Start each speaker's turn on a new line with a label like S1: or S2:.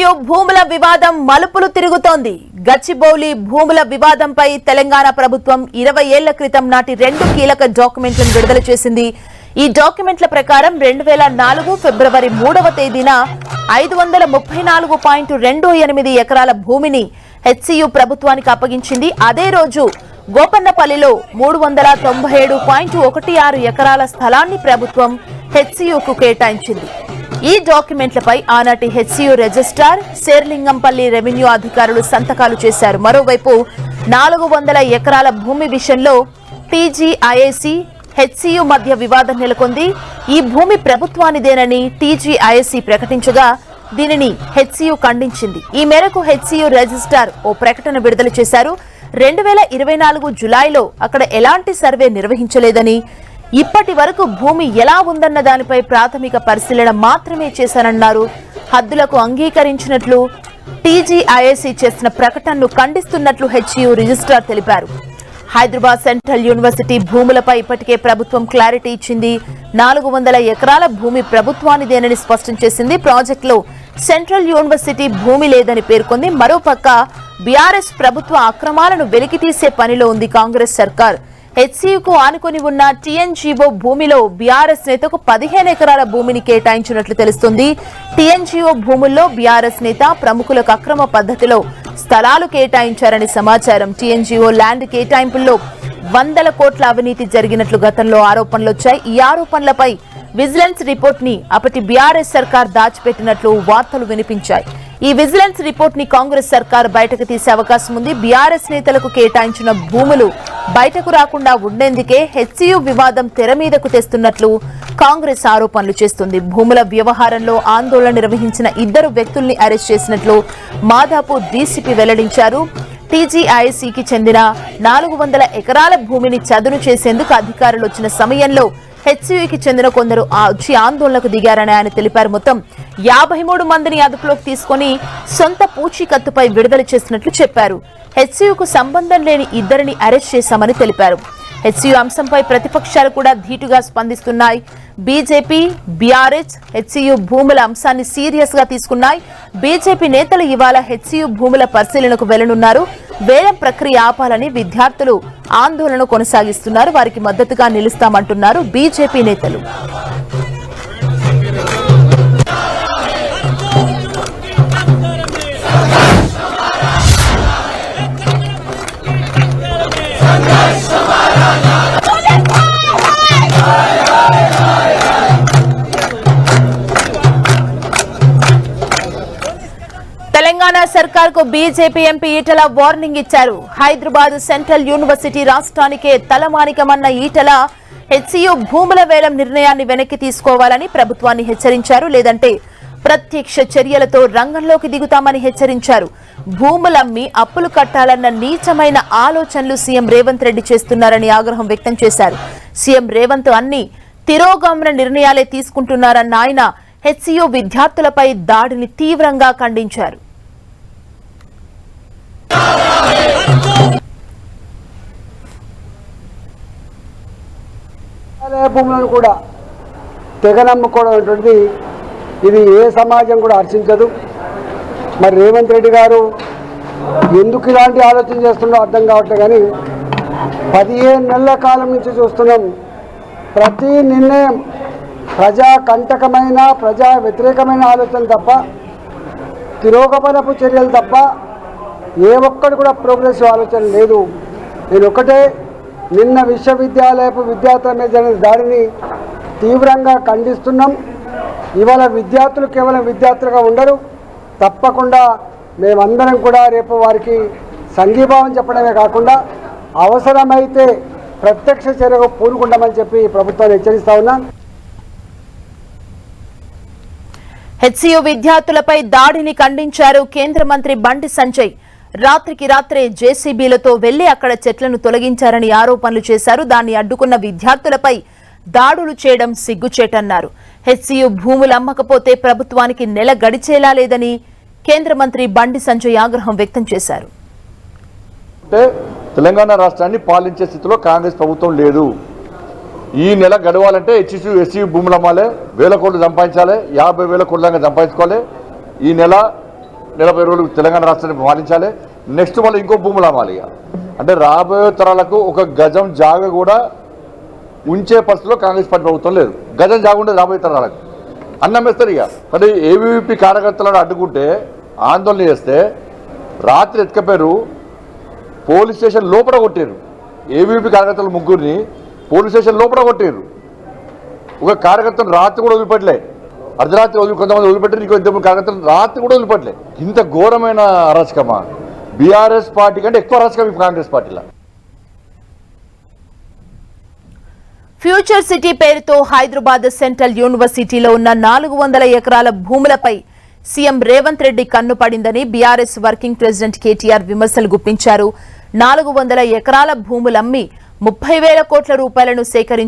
S1: HCU భూముల వివాదం మలుపులు తిరుగుతోంది. గచ్చిబౌలి భూముల వివాదంపై తెలంగాణ ప్రభుత్వం 20 ఏళ్ల క్రితం నాటి 2 కీలక డాక్యుమెంట్లను విడుదల చేసింది. ఈ డాక్యుమెంట్ల ప్రకారం 2004 ఫిబ్రవరి 3వ తేదీన 534.28 ఎకరాల భూమిని హెచ్సియు ప్రభుత్వానికి అప్పగించింది. అదే రోజు గోపన్నపల్లిలో 397.16 ఎకరాల స్థలాన్ని ప్రభుత్వం హెచ్సియుకు కేటాయించింది. ఈ డాక్యుమెంట్లపై ఆనాటి హెచ్సియు రిజిస్ట్రార్ శేర్లింగంపల్లి రెవెన్యూ అధికారులు సంతకాలు చేశారు. మరోవైపు 400 ఎకరాల భూమి విషయంలో టీజీఐఏసీ హెచ్సియు మధ్య వివాదం నెలకొంది. ఈ భూమి ప్రభుత్వానిదేనని టీజీఐఏసీ ప్రకటించగా దీనిని హెచ్సియు ఖండించింది. ఈ మేరకు హెచ్సియు రిజిస్ట్రార్ ఓ ప్రకటన విడుదల చేశారు. 2024 జులైలో అక్కడ ఎలాంటి సర్వే నిర్వహించలేదని, ఇప్పటి వరకు భూమి ఎలా ఉందన్న దానిపై ప్రాథమిక పరిశీలన మాత్రమే చేశానన్నారు. హద్దులకు అంగీకరించినట్లు టీజీఐఏసీ చేసిన ప్రకటనను ఖండిస్తున్నట్లు హెచ్సియు రిజిస్ట్రార్ తెలిపారు. హైదరాబాద్ సెంట్రల్ యూనివర్సిటీ భూములపై ఇప్పటికే ప్రభుత్వం క్లారిటీ ఇచ్చింది. 400 ఎకరాల భూమి ప్రభుత్వానిదేనని స్పష్టం చేసింది. ప్రాజెక్టులో సెంట్రల్ యూనివర్సిటీ భూమి లేదని పేర్కొంది. మరోపక్క బీఆర్ఎస్ ప్రభుత్వ అక్రమాలను వెలికితీసే పనిలో ఉంది కాంగ్రెస్ సర్కార్. హెచ్సియుకు ఆనుకొని ఉన్న టీఎన్జీఓ భూమిలో బీఆర్ఎస్ నేతకు 15 ఎకరాల భూమిని కేటాయించినట్లు తెలుస్తుంది. టీఎన్జీఓ భూముల్లో బీఆర్ఎస్ నేత ప్రముఖులకు అక్రమ పద్ధతిలో స్థలాలు కేటాయించారని సమాచారం. టీఎన్జీఓ ల్యాండ్ కేటాయింపుల్లో 100 కోట్ల అవినీతి జరిగినట్లు గతంలో ఆరోపణలు వచ్చాయి. ఈ ఆరోపణలపై విజిలెన్స్ రిపోర్ట్ ని అప్పటి బీఆర్ఎస్ సర్కార్ దాచిపెట్టినట్లు వార్తలు వినిపించాయి. ఈ విజిలెన్స్ రిపోర్ట్ ని కాంగ్రెస్ సర్కార్ బయటకు తీసే అవకాశం ఉంది. బీఆర్ఎస్ నేతలకు కేటాయించిన భూములు బయటకు రాకుండా ఉండేందుకే హెచ్సియు వివాదం తెర మీదకు తెస్తున్నట్లు కాంగ్రెస్ ఆరోపణలు చేస్తుంది. భూముల వ్యవహారంలో ఆందోళన నిర్వహించిన 2 వ్యక్తుల్ని అరెస్ట్ చేసినట్లు మాదాపూర్ డీసీపీ వెల్లడించారు. టీజీఐసీకి చెందిన 400 ఎకరాల భూమిని చదును చేసేందుకు అధికారులు వచ్చిన సమయంలో హెచ్సియుకి చెందిన కొందరు వచ్చి ఆందోళనకు దిగారని ఆయన తెలిపారు. మొత్తం 53 మందిని అదుపులోకి తీసుకుని సొంత పూచీకత్తుపై విడుదల చేసినట్లు చెప్పారు. హెచ్సియుకు సంబంధం లేని 2 అరెస్ట్ చేశామని తెలిపారు. హెచ్సియు అంశంపై ప్రతిపక్షాలు కూడా ధీటుగా స్పందిస్తున్నాయి. బీజేపీ, బీఆర్ఎస్ హెచ్సియు భూముల అంశాన్ని సీరియస్ గా తీసుకున్నాయి. బీజేపీ నేతలు ఇవాళ హెచ్సియు భూముల పరిశీలనకు వెళ్లనున్నారు. వేలం ప్రక్రియ ఆపాలని విద్యార్థులు ఆందోళన కొనసాగిస్తున్నారు. వారికి మద్దతుగా నిలుస్తామంటున్నారు బీజేపీ నేతలు. తెలంగాణ సర్కార్ కు బీజేపీ ఎంపీ ఈటల వార్నింగ్ ఇచ్చారు. హైదరాబాద్ సెంట్రల్ యూనివర్సిటీ రాష్ట్రానికే తలమానికమన్న ఈటల హెచ్సియు భూముల వేలం నిర్ణయాన్ని వెనక్కి తీసుకోవాలని ప్రభుత్వాన్ని హెచ్చరించారు. లేదంటే ప్రత్యక్ష చర్యలతో రంగంలోకి దిగుతామని హెచ్చరించారు. భూములమ్మి అప్పులు కట్టాలన్న నీచమైన ఆలోచనలు సీఎం రేవంత్ రెడ్డి చేస్తున్నారని ఆగ్రహం వ్యక్తం చేశారు. సీఎం రేవంత్ అన్ని తిరోగమన నిర్ణయాలే తీసుకుంటున్నారన్న ఆయన హెచ్సియు విద్యార్థులపై దాడిని తీవ్రంగా ఖండించారు.
S2: భూములను కూడా తెగనమ్ముకోవడం అనేటువంటిది ఇది ఏ సమాజం కూడా హర్షించదు. మరి రేవంత్ రెడ్డి గారు ఎందుకు ఇలాంటి ఆలోచన చేస్తున్నారో అర్థం కావట్లేదు. కానీ 15 నెలల కాలం నుంచి చూస్తున్నాం. ప్రతి నిర్ణయం ప్రజా కంటకమైన, ప్రజా వ్యతిరేకమైన ఆలోచన తప్ప, తిరోగమనపు చర్యలు తప్ప ఏ ఒక్కటి కూడా ప్రోగ్రెసివ్ ఆలోచన లేదు. నేను ఒకటే, నిన్న విశ్వవిద్యాలయపు విద్యార్థుల మీద జరిగిన దాడిని తీవ్రంగా ఖండిస్తున్నాం. ఇవాళ విద్యార్థులు కేవలం విద్యార్థులుగా ఉండరు. తప్పకుండా మేమందరం కూడా రేపు వారికి సంఘీభావం చెప్పడమే కాకుండా అవసరమైతే ప్రత్యక్ష చర్యకు పూనుకుంటామని చెప్పి ప్రభుత్వాన్ని హెచ్చరిస్తా ఉన్నాం.
S1: హెచ్సియు విద్యార్థులపై దాడిని ఖండించారు కేంద్ర మంత్రి బండి సంజయ్. రాత్రికి రాత్రే జేసీబీలతో వెళ్లి అక్కడ చెట్లను తొలగించారని ఆరోపణలు చేశారు. దాన్ని అడ్డుకున్న విద్యార్థులపై దాడులు చేయడం సిగ్గుచేటన్నారు. హెచ్సియు భూములు అమ్మకపోతే ప్రభుత్వానికి నెల గడిచేలా లేదని కేంద్ర మంత్రి బండి సంజయ్ ఆగ్రహం వ్యక్తం చేశారు.
S3: తెలంగాణ రాష్ట్రాన్ని పాలించే స్థితిలో కాంగ్రెస్ ప్రభుత్వం లేదు. ఈ నెల గడవాలంటే హెచ్సియు భూములు అమ్మాలి, 1000 కోట్లు సంపాదించాలి, 50,000 కోట్ల సంపాదించుకోవాలి. ఈ నెల 40 రోజులు తెలంగాణ రాష్ట్రాన్ని పాలించాలి, నెక్స్ట్ మళ్ళీ ఇంకో భూములు అమ్మాలి. అంటే రాబోయే తరాలకు ఒక గజం జాగ కూడా ఉంచే పరిస్థితిలో కాంగ్రెస్ పార్టీ ప్రభుత్వం లేదు. గజం జాగ ఉండేది రాబోయే తరాలకు, అన్నం వేస్తారు. ఇక అంటే ఏబీవీపీ కార్యకర్తలను అడ్డుకుంటే ఆందోళన చేస్తే రాత్రి ఎత్తుకపోయారు, పోలీస్ స్టేషన్ లోపల కొట్టారు. ఏబీవీపీ కార్యకర్తలు 3 పోలీస్ స్టేషన్ లోపల కొట్టారు. ఒక కార్యకర్తను రాత్రి కూడా వదిలిపెట్టలే, అర్ధరాత్రి కొంతమంది వదిలిపెట్టారు, ఇంకో 2-3 కార్యకర్తలు రాత్రి కూడా వదిలిపెట్టలే. ఇంత ఘోరమైన అరాచకమా? బీఆర్ఎస్ పార్టీ కంటే ఎక్కువ అరాచకం కాంగ్రెస్ పార్టీలో.
S1: ఫ్యూచర్ సిటీ పేరుతో హైదరాబాద్ సెంట్రల్ యూనివర్సిటీలో ఉన్న 400 ఎకరాల భూములపై సీఎం రేవంత్ రెడ్డి కన్ను పడిందని బీఆర్ఎస్ వర్కింగ్ ప్రెసిడెంట్ కేటీఆర్ విమర్శలు గుప్పించారు. 400 ఎకరాల భూములమ్మి 30,000 కోట్ల రూపాయలను సేకరించి